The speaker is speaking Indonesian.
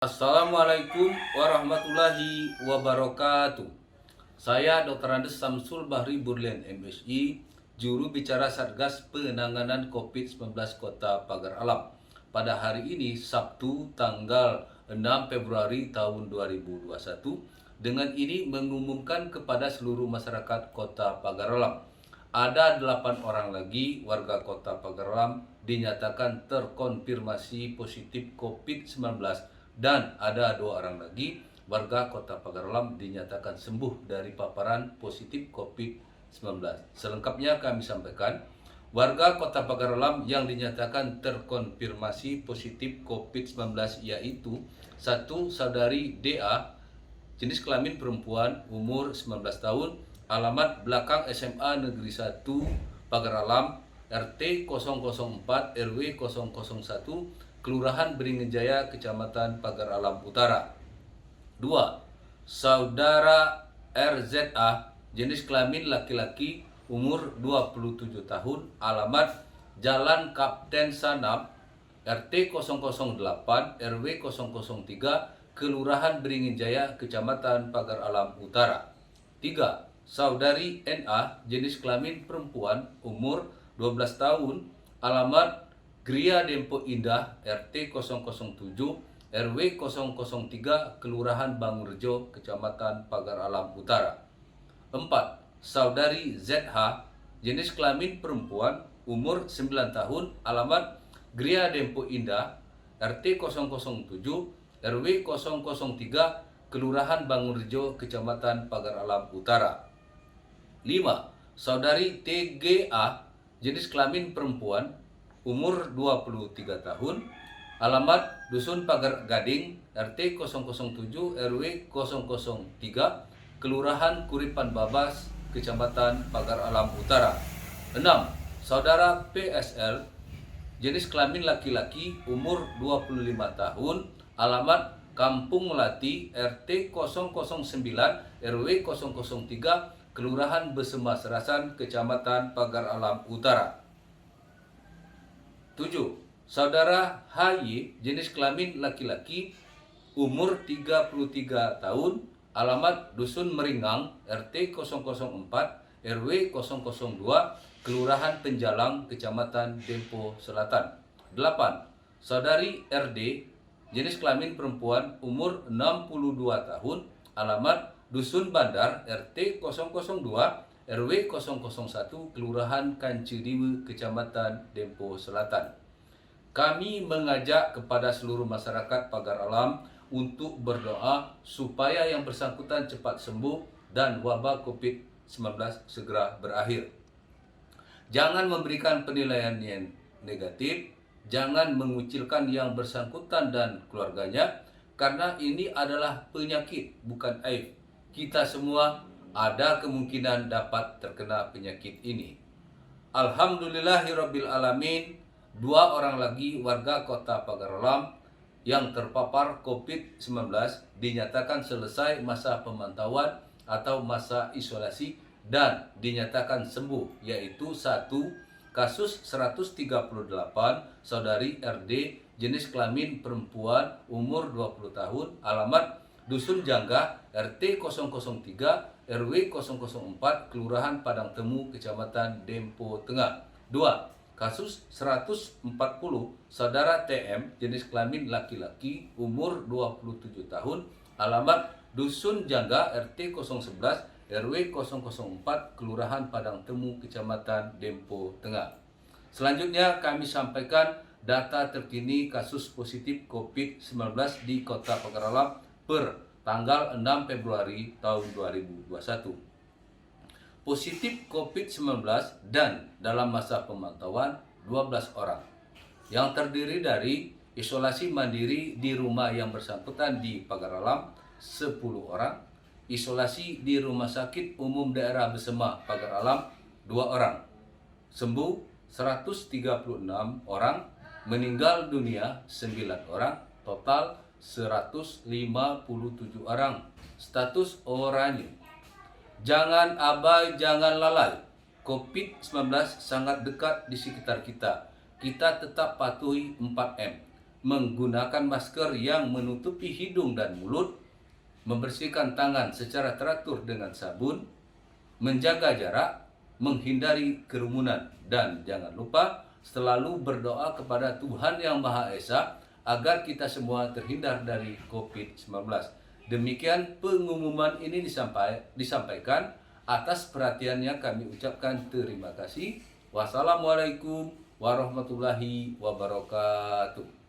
Assalamualaikum warahmatullahi wabarakatuh. Saya Dr. Andes Samsul Bahri Burlian MSI, juru bicara Satgas Penanganan COVID-19 Kota Pagar Alam. Pada hari ini Sabtu tanggal 6 Februari tahun 2021, dengan ini mengumumkan kepada seluruh masyarakat Kota Pagar Alam, ada 8 orang lagi warga Kota Pagar Alam dinyatakan terkonfirmasi positif COVID-19 dan ada 2 orang lagi warga Kota Pagar Alam dinyatakan sembuh dari paparan positif COVID-19. Selengkapnya kami sampaikan, warga Kota Pagar Alam yang dinyatakan terkonfirmasi positif COVID-19 yaitu 1. Saudari DA, jenis kelamin perempuan, umur 19 tahun, alamat belakang SMA Negeri 1 Pagar Alam, RT 004 RW 001, Kelurahan Beringin-Jaya, Kecamatan Pagar Alam Utara. 2. Saudara RZA, jenis kelamin laki-laki, umur 27 tahun, alamat Jalan Kapten Sanap, RT 008 RW 003, Kelurahan Beringin-Jaya, Kecamatan Pagar Alam Utara. 3. Saudari NA, jenis kelamin perempuan, umur 12 tahun, alamat Gria Dempo Indah, RT 007 RW 003, Kelurahan Bangunrejo, Kecamatan Pagar Alam Utara. 4. Saudari ZH, jenis kelamin perempuan, umur 9 tahun, alamat Gria Dempo Indah, RT 007 RW 003, Kelurahan Bangunrejo, Kecamatan Pagar Alam Utara. 5. Saudari TGA, jenis kelamin perempuan, umur 23 tahun, alamat Dusun Pagar Gading, RT 007 RW 003, Kelurahan Kuripan Babas, Kecamatan Pagar Alam Utara. 6. Saudara PSL, jenis kelamin laki-laki, umur 25 tahun, alamat Kampung Melati, RT 009 RW 003, Kelurahan Besema Serasan, Kecamatan Pagar Alam Utara. 7. Saudara HY, jenis kelamin laki-laki, umur 33 tahun, alamat Dusun Meringang, RT 004 RW 002, Kelurahan Penjalang, Kecamatan Dempo Selatan. 8. Saudari RD, jenis kelamin perempuan, umur 62 tahun, alamat Dusun Bandar, RT 002 RW 001, Kelurahan Kancediwe, Kecamatan Dempo Selatan. Kami mengajak kepada seluruh masyarakat Pagar Alam untuk berdoa supaya yang bersangkutan cepat sembuh dan wabah COVID-19 segera berakhir. Jangan memberikan penilaian yang negatif, jangan mengucilkan yang bersangkutan dan keluarganya, karena ini adalah penyakit, bukan aib. Kita semua ada kemungkinan dapat terkena penyakit ini. Alhamdulillahirabbil alamin, 2 orang lagi warga Kota Pagar Alam yang terpapar COVID-19 dinyatakan selesai masa pemantauan atau masa isolasi dan dinyatakan sembuh, yaitu 1. Kasus 138, Saudari RD, jenis kelamin perempuan, umur 20 tahun, alamat Dusun Jangga, RT 003 RW 004, Kelurahan Padang Temu, Kecamatan Dempo Tengah. 2. Kasus 140, Saudara TM, jenis kelamin laki-laki, umur 27 tahun, alamat Dusun Jangga, RT 011 RW 004, Kelurahan Padang Temu, Kecamatan Dempo Tengah. Selanjutnya kami sampaikan data terkini kasus positif COVID-19 di Kota Pagar Alam per tanggal 6 Februari tahun 2021. Positif COVID-19 dan dalam masa pemantauan 12 orang, yang terdiri dari isolasi mandiri di rumah yang bersangkutan di Pagar Alam 10 orang, isolasi di Rumah Sakit Umum Daerah Besema Pagar Alam 2 orang, sembuh 136 orang, meninggal dunia 9 orang, total 157 orang, status oranye. Jangan abai, jangan lalai. COVID-19 sangat dekat di sekitar kita. Kita tetap patuhi 4M. menggunakan masker yang menutupi hidung dan mulut, membersihkan tangan secara teratur dengan sabun, menjaga jarak, menghindari kerumunan, dan jangan lupa selalu berdoa kepada Tuhan Yang Maha Esa agar kita semua terhindar dari COVID-19. Demikian pengumuman ini disampaikan. Atas perhatiannya kami ucapkan terima kasih. Wassalamualaikum warahmatullahi wabarakatuh.